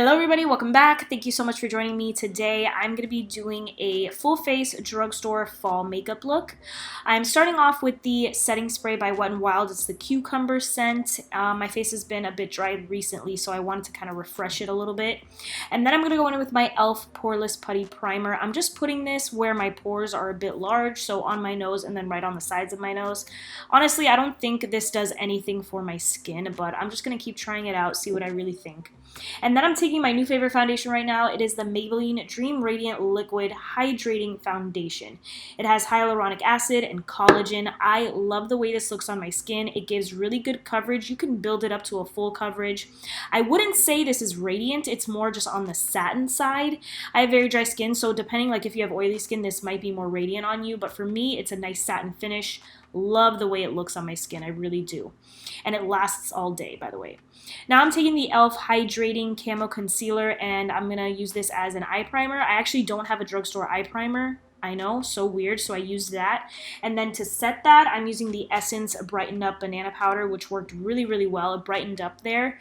Hello everybody, welcome back. Thank you so much for joining me today. I'm going to be doing a full face drugstore fall makeup look. I'm starting off with the setting spray by Wet n Wild. It's the cucumber scent. My face has been a bit dry recently, so I wanted to kind of refresh it a little bit. And then I'm going to go in with my e.l.f. Poreless Putty Primer. I'm just putting this where my pores are a bit large, so on my nose and then right on the sides of my nose. Honestly, I don't think this does anything for my skin, but I'm just going to keep trying it out, see what I really think. And then I'm taking my new favorite foundation right now. It is the Maybelline Dream Radiant Liquid Hydrating Foundation. It has hyaluronic acid and collagen. I love the way this looks on my skin. It gives really good coverage. You can build it up to a full coverage. I wouldn't say this is radiant. It's more just on the satin side. I have very dry skin, so depending, like if you have oily skin, this might be more radiant on you. But for me, it's a nice satin finish. Love the way it looks on my skin. I really do. And it lasts all day, by the way. Now I'm taking the e.l.f. Hydrating Camo Concealer, and I'm going to use this as an eye primer. I actually don't have a drugstore eye primer. I know, so weird, so I used that. And then to set that, I'm using the Essence Brightened Up Banana Powder, which worked really, really well. It brightened up there.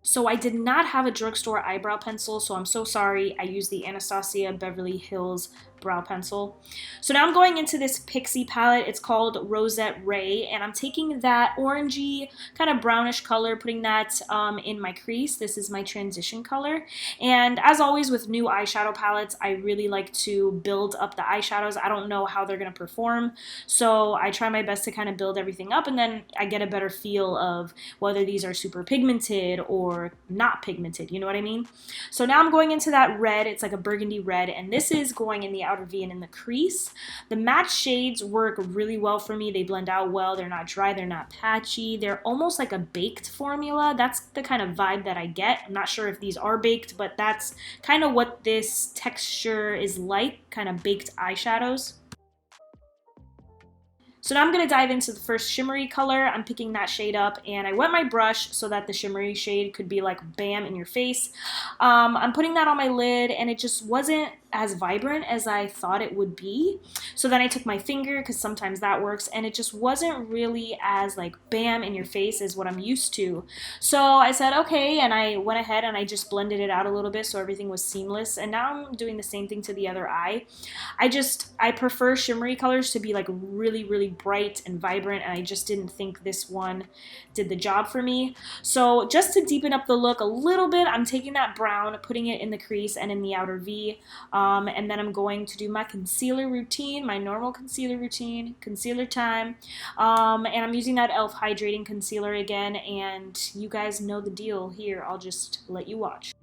So I did not have a drugstore eyebrow pencil, so I'm so sorry. I used the Anastasia Beverly Hills brow pencil. So now I'm going into this PIXI palette. It's called Rosette Ray, and I'm taking that orangey kind of brownish color, putting that in my crease. This is my transition color. And as always with new eyeshadow palettes, I really like to build up the eyeshadows. I don't know how they're going to perform, so I try my best to kind of build everything up, and then I get a better feel of whether these are super pigmented or not pigmented, you know what I mean? So now I'm going into that red. It's like a burgundy red, and this is going in the outer V and in the crease. The matte shades work really well for me. They blend out well. They're not dry. They're not patchy. They're almost like a baked formula. That's the kind of vibe that I get. I'm not sure if these are baked, but that's kind of what this texture is like, kind of baked eyeshadows. So now I'm going to dive into the first shimmery color. I'm picking that shade up, and I wet my brush so that the shimmery shade could be like bam in your face. I'm putting that on my lid, and it just wasn't as vibrant as I thought it would be. So then I took my finger, because sometimes that works, and it just wasn't really as like bam in your face as what I'm used to. So I said okay, and I went ahead and I just blended it out a little bit so everything was seamless. And now I'm doing the same thing to the other eye. I prefer shimmery colors to be like really, really bright and vibrant, and I just didn't think this one did the job for me. So just to deepen up the look a little bit, I'm taking that brown, putting it in the crease and in the outer V. And then I'm going to do my concealer routine, my normal concealer routine, concealer time. And I'm using that e.l.f. Hydrating Concealer again, and you guys know the deal here. I'll just let you watch.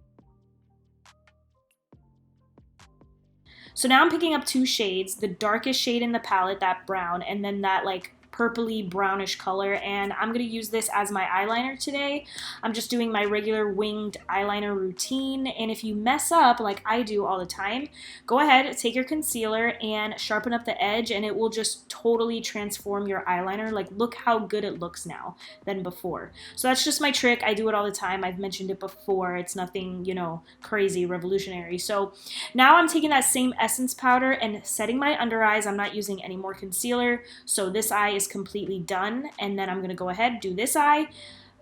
So now I'm picking up two shades, the darkest shade in the palette, that brown, and then that like purpley brownish color, and I'm going to use this as my eyeliner today. I'm just doing my regular winged eyeliner routine, and if you mess up like I do all the time, go ahead, take your concealer and sharpen up the edge, and it will just totally transform your eyeliner. Like, look how good it looks now than before. So that's just my trick. I do it all the time. I've mentioned it before. It's nothing, you know, crazy revolutionary. So now I'm taking that same essence powder and setting my under eyes. I'm not using any more concealer, so this eye is completely done, and then I'm going to go ahead, do this eye.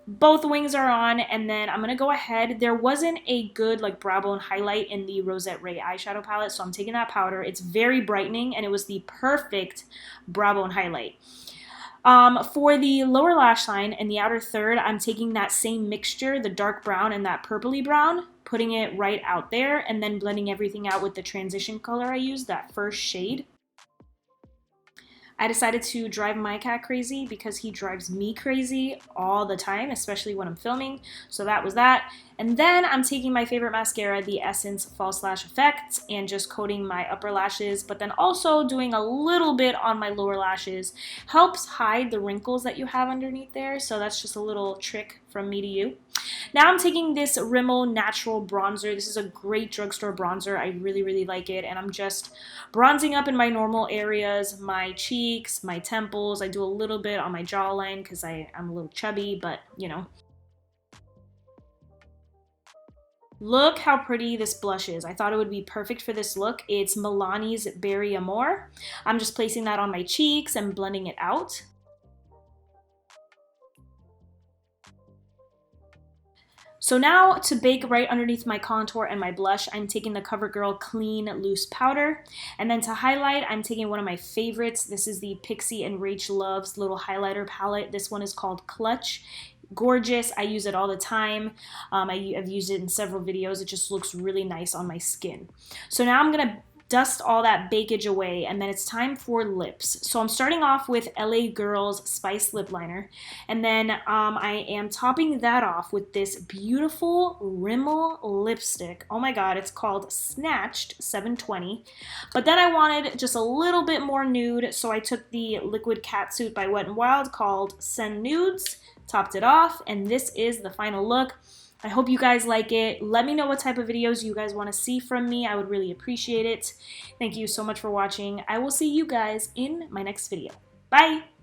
Both wings are on, and then I'm going to go ahead. There wasn't a good like brow bone highlight in the Rosette Ray eyeshadow palette, so I'm taking that powder. It's very brightening, and it was the perfect brow bone highlight. For the lower lash line and the outer third, I'm taking that same mixture, the dark brown and that purpley brown, putting it right out there, and then blending everything out with the transition color I used, that first shade. I decided to drive my cat crazy because he drives me crazy all the time, especially when I'm filming. So that was that. And then I'm taking my favorite mascara, the Essence False Lash Effect, and just coating my upper lashes, but then also doing a little bit on my lower lashes. Helps hide the wrinkles that you have underneath there, so that's just a little trick from me to you. Now I'm taking this Rimmel Natural Bronzer. This is a great drugstore bronzer. I really, really like it, and I'm just bronzing up in my normal areas, my cheeks, my temples. I do a little bit on my jawline because I'm a little chubby, but you know. Look how pretty this blush is. I thought it would be perfect for this look. It's Milani's Berry Amore. I'm just placing that on my cheeks and blending it out. So now to bake right underneath my contour and my blush, I'm taking the CoverGirl Clean Loose Powder. And then to highlight, I'm taking one of my favorites. This is the PIXI and RACHHLOVES little highlighter palette. This one is called Clutch. Gorgeous. I use it all the time. I've used it in several videos. It just looks really nice on my skin. So now I'm going to dust all that bakage away, and then it's time for lips. So I'm starting off with LA Girls Spice Lip Liner, and then I am topping that off with this beautiful Rimmel lipstick. Oh my god, it's called Snatched 720. But then I wanted just a little bit more nude, so I took the liquid catsuit by Wet n Wild called Send Nudes, topped it off, and this is the final look. I hope you guys like it. Let me know what type of videos you guys want to see from me. I would really appreciate it. Thank you so much for watching. I will see you guys in my next video. Bye!